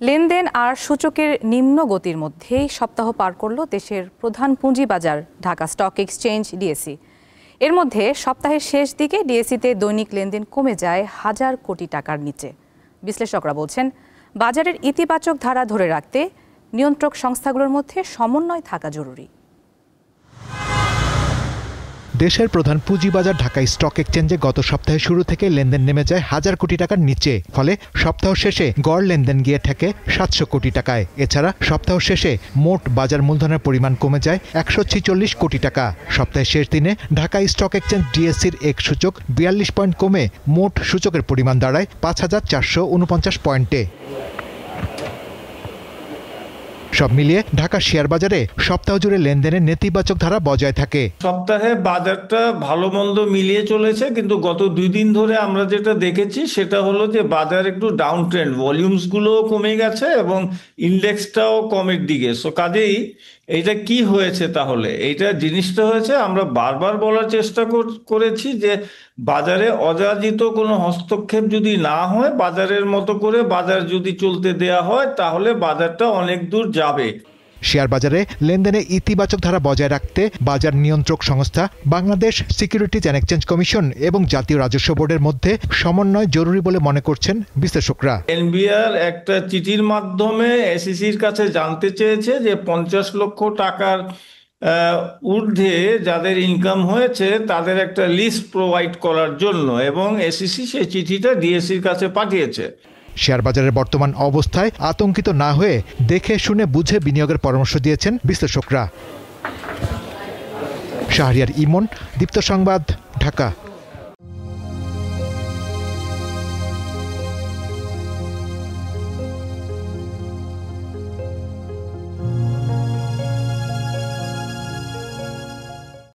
লেনদেন আর সূচকের নিম্ন গতির মধ্যেই সপ্তাহ পার করল দেশের প্রধান পুঁজিবাজার ঢাকা স্টক এক্সচেঞ্জ ডিএসই। এর মধ্যে সপ্তাহের শেষ দিকে ডিএসইতে দৈনিক লেনদেন কমে যায় 1000 কোটি টাকার নিচে। বিশ্লেষকরা বলছেন, বাজারের ইতিবাচক ধারা ধরে রাখতে নিয়ন্ত্রক সংস্থাগুলোর মধ্যে সমন্বয় থাকা জরুরি। দেশের প্রধান পুঁজিবাজার ঢাকা স্টক এক্সচেঞ্জে গত সপ্তাহের শুরু থেকে লেনদেন নেমে যায় 1000 কোটি টাকার নিচে। ফলে সপ্তাহ শেষে গড় লেনদেন গিয়ে ঠেকে 700 কোটি টাকায়। এছাড়া সপ্তাহ শেষে মোট বাজার মূলধনের পরিমাণ কমে যায় 146 কোটি টাকা। সপ্তাহের শেষ দিনে ঢাকা স্টক এক্সচেঞ্জ ডিএসসির এক সূচক 42 পয়েন্ট কমে মোট সূচকের পরিমাণ দাঁড়ায় 5449 পয়েন্টে। সব মিলিয়ে ঢাকা শেয়ার বাজারে সপ্তাহ জুড়ে লেনদেনের নেতিবাচক ধারা বজায় থাকে। সপ্তাহে বাজারটা ভালো মন্দ মিলিয়ে চলেছে, কিন্তু গত 2 দিন ধরে আমরা যেটা দেখেছি সেটা হলো যে বাজার একটু ডাউন ট্রেন্ড, ভলিউমস গুলো কমে গেছে এবং ইন্ডেক্সটাও কমের দিকে। সো কাজেই এইটা কি হয়েছে, তাহলে এইটা জিনিসটা হয়েছে, আমরা বারবার বলার চেষ্টা করেছি যে বাজারে অযাচিত কোনো হস্তক্ষেপ যদি না হয়, বাজারের মতো করে বাজার যদি চলতে দেয়া হয়, তাহলে বাজারটা অনেক দূর যাবে। শেয়ার বাজারে লেনদেনে ইতিবাচক ধারা বজায় রাখতে বাজার নিয়ন্ত্রক সংস্থা, Bangladesh securities and exchange commission এবং জাতীয় রাজস্ব বোর্ডের মধ্যে সমন্বয় জরুরি বলে মনে করছেন বিশ্লেষকরা। এনবিআর একটা চিঠির মাধ্যমে এসইসির কাছে জানতে চেয়েছে যে 50 লক্ষ টাকার ঊর্ধ্বে যাদের ইনকাম হয়েছে তাদের একটা লিস্ট প্রোভাইড করার জন্য, এবং এসইসি সেই চিঠিটা ডিএসসির কাছে পাঠিয়েছে। শেয়ার বাজারের বর্তমান অবস্থায় আতঙ্কিত না হয়ে দেখে শুনে বুঝে বিনিয়োগের পরামর্শ দিয়েছেন বিশ্লেষকরা। শাহরিয়ার ইমন, দীপ্ত সংবাদ, ঢাকা।